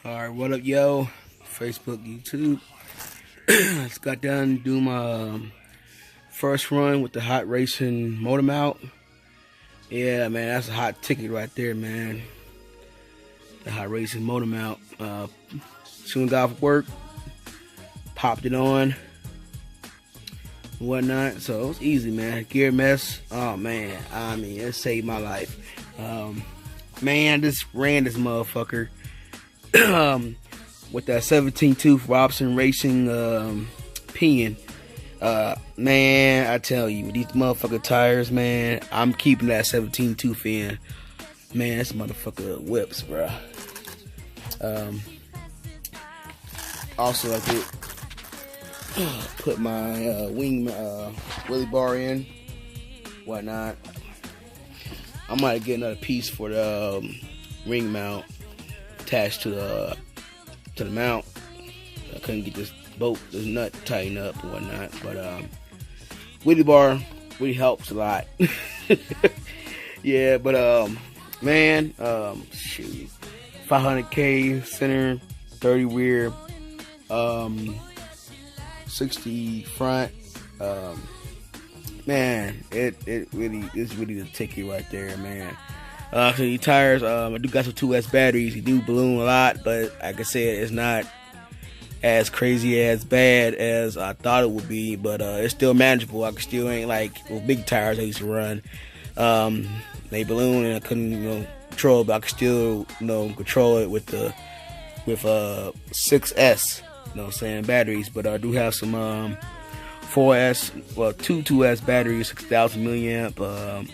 Alright, what up, yo? Facebook, YouTube. Just got done doing my first run with the hot racing motor mount. Yeah, man, that's a hot ticket right there, man. The hot racing motor mount. Soon got off work, popped it on, and whatnot. So it was easy, man. Gear mess. Oh man, I mean, it saved my life. Man, I just ran this motherfucker. With that 17 tooth Robson Racing pinion. Man, I tell you, with these motherfucker tires, man, I'm keeping that 17 tooth in. Man, this motherfucker whips, bro. Also, I did put my wing wheelie bar in, whatnot. I might get another piece for the ring mount attached to the mount. I couldn't get this nut tightened up and whatnot, but wheelie bar really helps a lot. Yeah, but man, shoot, 500k center, 30 rear, 60 front. Man, it really is really the ticket right there, man. So the tires, I do got some 2S batteries. You do balloon a lot, but like I said, it's not as crazy as bad as I thought it would be. But it's still manageable. I still ain't like with big tires I used to run. They balloon and I couldn't, control, but I could still, control it with 6S, what I'm saying, batteries. But I do have some 4S, well, two 2S batteries, 6,000 milliamp.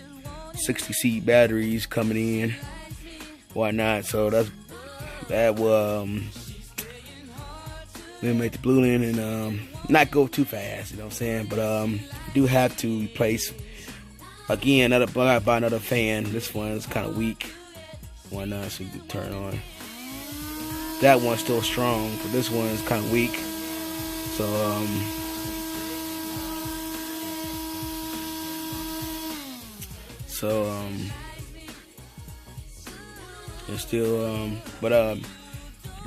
60C batteries coming in, whatnot. So that will make the balloon and not go too fast. You know what I'm saying? But do have to replace again. I gotta buy another fan. This one is kind of weak. Whatnot, so you can turn on. That one's still strong, but this one is kind of weak. So it's still, but I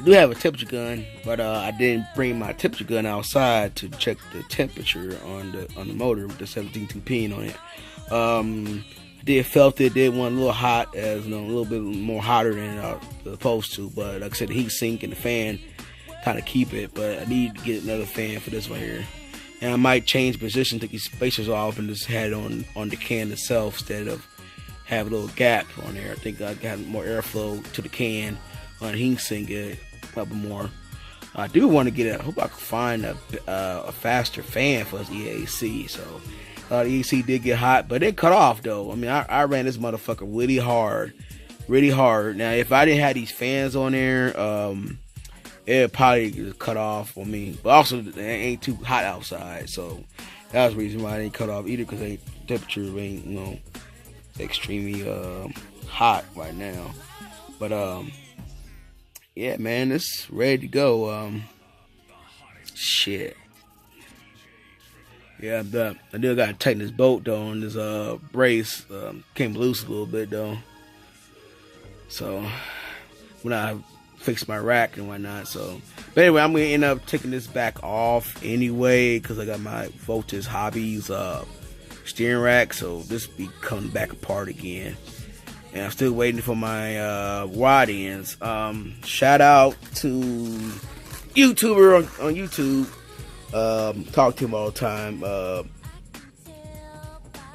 do have a temperature gun, but I didn't bring my temperature gun outside to check the temperature on the motor with the 17.2 pin on it. I did felt it, did want a little hot, as a little bit more hotter than supposed to, but like I said, the heat sink and the fan kind of keep it, but I need to get another fan for this one here. And I might change position, take these spacers off, and just have it on the can itself instead of have a little gap on there. I think I got more airflow to the can on the heat sink, a couple more. I do want to get it. I hope I can find a faster fan for this EAC. So the EAC did get hot, but it cut off though. I mean, I ran this motherfucker really hard. Now, if I didn't have these fans on there, it probably just cut off on me. But also, it ain't too hot outside, so that was the reason why I didn't cut off either, because the temperature ain't, extremely hot right now. But yeah, man, it's ready to go. Shit. Yeah, I do gotta tighten this bolt though on this brace. Came loose a little bit though. So when I fix my rack and whatnot. So, but anyway, I'm gonna end up taking this back off anyway, because I got my Voltus Hobbies steering rack, so this be coming back apart again. And I'm still waiting for my rod ends. Shout out to YouTuber on YouTube. Talk to him all the time. I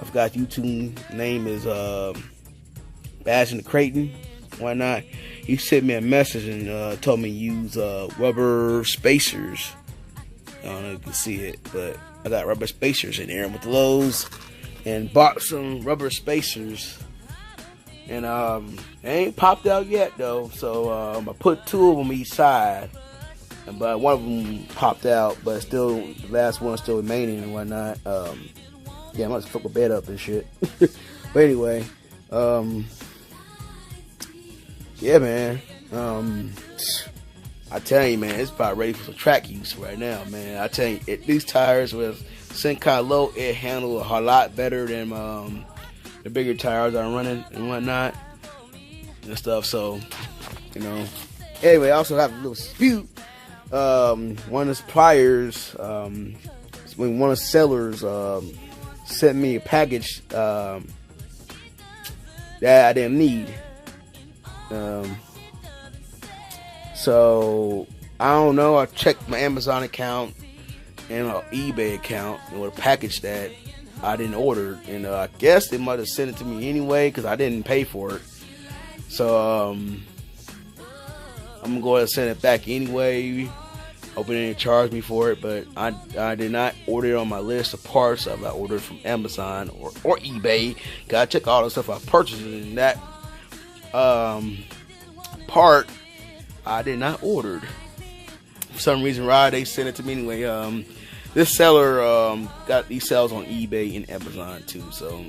forgot YouTube name is Bash Kraton, whatnot. He sent me a message and told me to use rubber spacers. I don't know if you can see it, but I got rubber spacers in there with the Lowe's, and bought some rubber spacers, and they ain't popped out yet though. So I put two of them each side, but one of them popped out, but still the last one still remaining and whatnot. Yeah, I might just fuck my bed up and shit. But anyway, yeah, man. I tell you, man, it's about ready for some track use right now, man. I tell you, these tires with sink kind of low, it handle a lot better than the bigger tires I'm running and whatnot and stuff. So, Anyway, I also have a little dispute. One of the suppliers, when one of the sellers sent me a package that I didn't need. So I don't know. I checked my Amazon account and my eBay account with a package that I didn't order, and I guess they might have sent it to me anyway because I didn't pay for it. So I'm gonna go ahead and send it back anyway. Hoping they didn't charge me for it, but I did not order it on my list of parts. I ordered from Amazon or eBay. Gotta check all the stuff I purchased, and that part I did not order. For some reason, they sent it to me anyway. This seller got these sales on eBay and Amazon too. So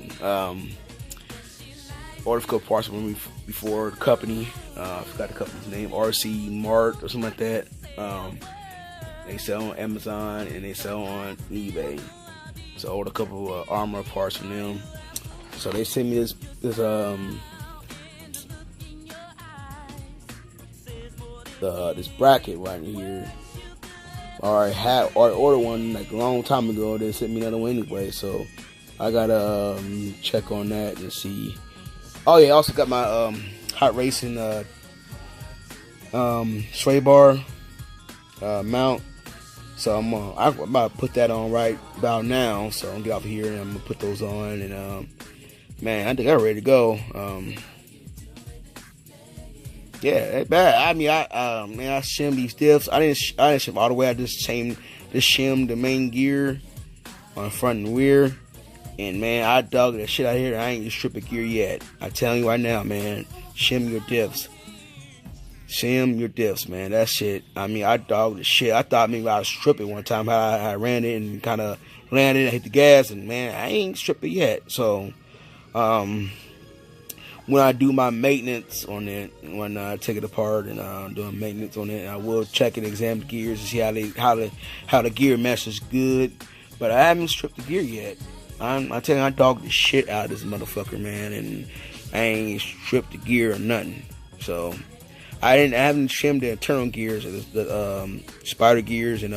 ordered a couple parts from me before the company. I forgot the company's name, RC Mart or something like that. They sell on Amazon and they sell on eBay. So I ordered a couple armor parts from them. So they sent me this bracket right here. I ordered one like a long time ago. They sent me another one anyway. So I gotta check on that and see. Oh yeah, I also got my hot racing sway bar mount. So I'm about to put that on right about now. So I'm gonna get off here and I'm gonna put those on. And man, I think I'm ready to go. Yeah, ain't bad. I mean, I shimmed these diffs. I didn't shim all the way. I just shimmed the main gear on the front and rear. And man, I dogged that shit out here. I ain't just stripped a gear yet. I telling you right now, man, shim your diffs. Shim your diffs, man. That shit. I mean, I dogged the shit. I thought maybe I was stripping one time. How I ran it and kind of landed and hit the gas, and man, I ain't stripped it yet. So, when I do my maintenance on it, when I take it apart and doing maintenance on it, I will check and examine the gears to see how the gear meshes good. But I haven't stripped the gear yet. I tell you, I dogged the shit out of this motherfucker, man, and I ain't stripped the gear or nothing. So I haven't trimmed the internal gears, the spider gears and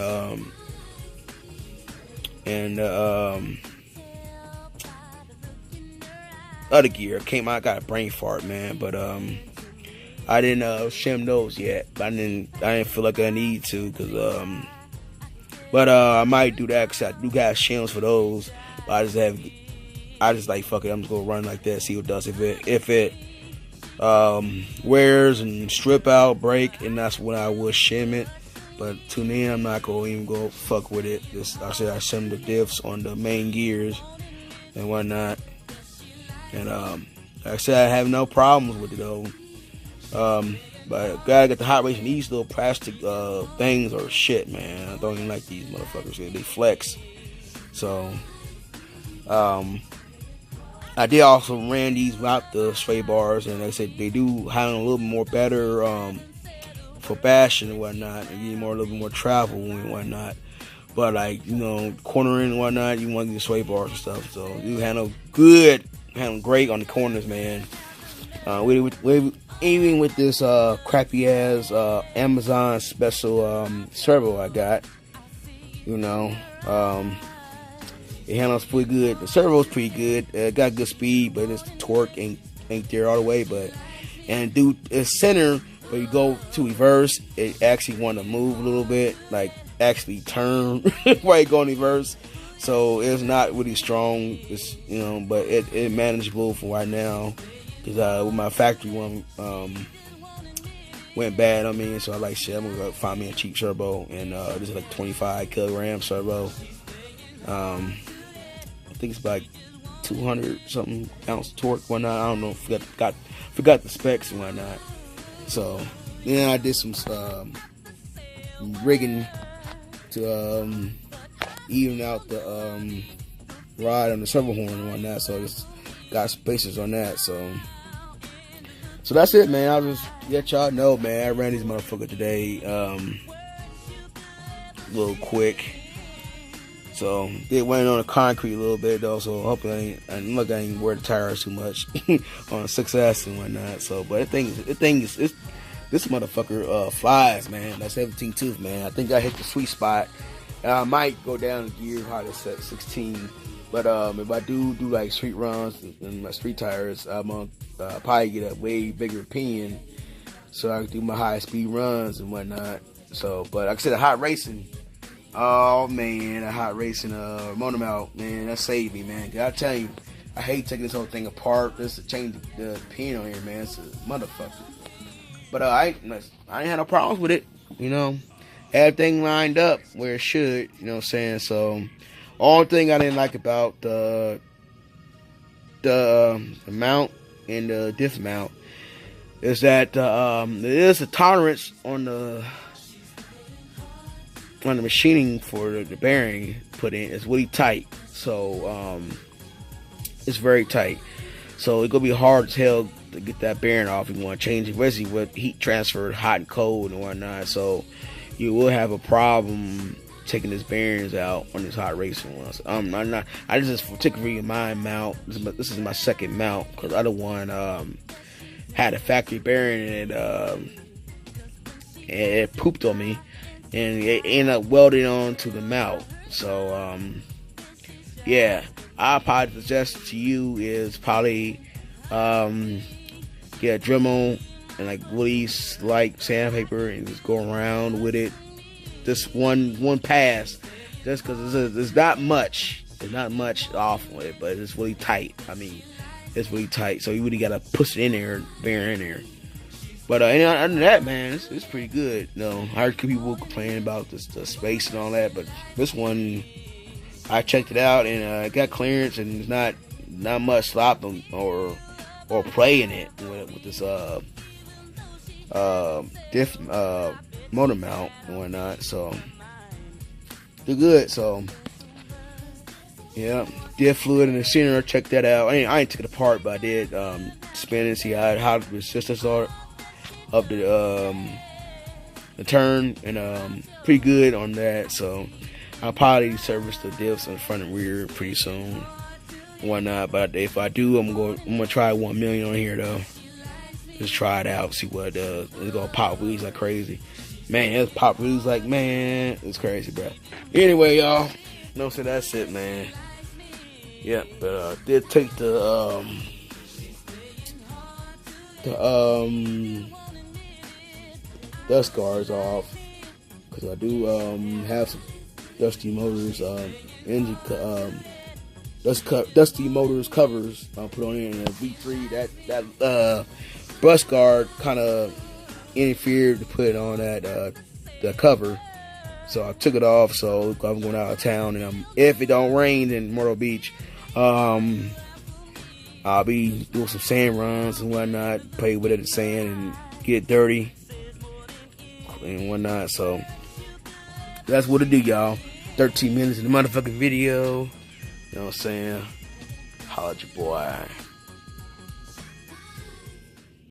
other gear. I got a brain fart, man, but I didn't shim those yet. I didn't feel like I need to, but I might do that because I do got shims for those. But I just like, fuck it, I'm just gonna run like that, see what it does. If it wears and strip out, break, and that's when I will shim it. But to me, I'm not gonna even go fuck with it. I shim the diffs on the main gears and whatnot. And like I said, I have no problems with it though. But gotta get the hot racing. These little plastic things are shit, man. I don't even like these motherfuckers. They flex. So I did also ran these without the sway bars, and like I said, they do handle a little more better for bashing and whatnot, and getting a little bit more travel and whatnot. But like, cornering and whatnot, you want to get sway bars and stuff. So you handle great on the corners, man. Even with this crappy ass Amazon special servo I got, it handles pretty good. The servo's pretty good. It got good speed, but the torque ain't there all the way. And it's center, when you go to reverse, it actually want to move a little bit, like actually turn while you go in reverse. So it's not really strong. It's but it manageable for right now. Because with my factory one went bad on me, so I like shit. I'm gonna go find me a cheap servo, and this is like 25 kilogram servo. I think it's like 200 something ounce torque, whatnot. I don't know. Forgot the specs and whatnot. So I did some rigging to even out the rod on the servo horn and whatnot. So it's got spacers on that. So that's it, man. I'll just let y'all know, man. I ran these motherfuckers today, a little quick. So did went on the concrete a little bit though. So hopefully I ain't wear the tires too much on 6S and whatnot. So, but the thing is, this motherfucker flies, man. That 17 tooth, man. I think I hit the sweet spot. I might go down a gear higher set 16. But if I do like street runs and my street tires, I'm gonna probably get a way bigger pin so I can do my high speed runs and whatnot. So, but like I said, the hot racing. Oh man, the hot racing motor-mount, man, that saved me, man. I tell you, I hate taking this whole thing apart just to change the pin on here, man. It's a motherfucker. But I ain't had no problems with it, you know. Everything lined up where it should, you know what I'm saying. So, only thing I didn't like about the mount and the diff mount is that there is a tolerance on the machining for the bearing put in. It's really tight, so it's very tight. So it's gonna be hard as hell to get that bearing off if you want to change it, especially with heat transfer, hot and cold and whatnot. So you will have a problem taking his bearings out on these hot racing ones. I just particularly my mount. This is my second mount because the other one had a factory bearing and it pooped on me. And it ended up welding onto the mount. So, yeah, I probably suggest to you is probably get a Dremel and like really light sandpaper and just go around with it. Just one pass, just because there's not much. There's not much off with it, but it's really tight. I mean, it's really tight. So you really gotta push it in there, bear in there. But other than that, man, it's pretty good. You know, I heard people complaining about the space and all that, but this one, I checked it out and it got clearance, and there's not much slop or play in it with this diff motor mount and whatnot. So they're good. So yeah, diff fluid in the center. I checked that out. I ain't took it apart, but I did spin and see how the resistance are of the turn, and pretty good on that. So I'll probably service the diffs in the front and rear pretty soon, whatnot. But if I do, I'm gonna try 1 million on here though. Just try it out, see what it does. It's gonna pop wheels like crazy, man. It's pop wheels like, man, it's crazy, bro. Anyway, y'all, so that's it, man. Yeah, but did take the dust guards off because I do have some dusty motors engine dusty motors covers I put on it in a V3. That bus guard kind of interfered to put on that the cover, so I took it off. So I'm going out of town, and if it don't rain in Myrtle Beach, I'll be doing some sand runs and whatnot, play with it in sand and get dirty and whatnot. So that's what it do, y'all. 13 minutes in the motherfucking video. You know what I'm saying? Holla at your boy.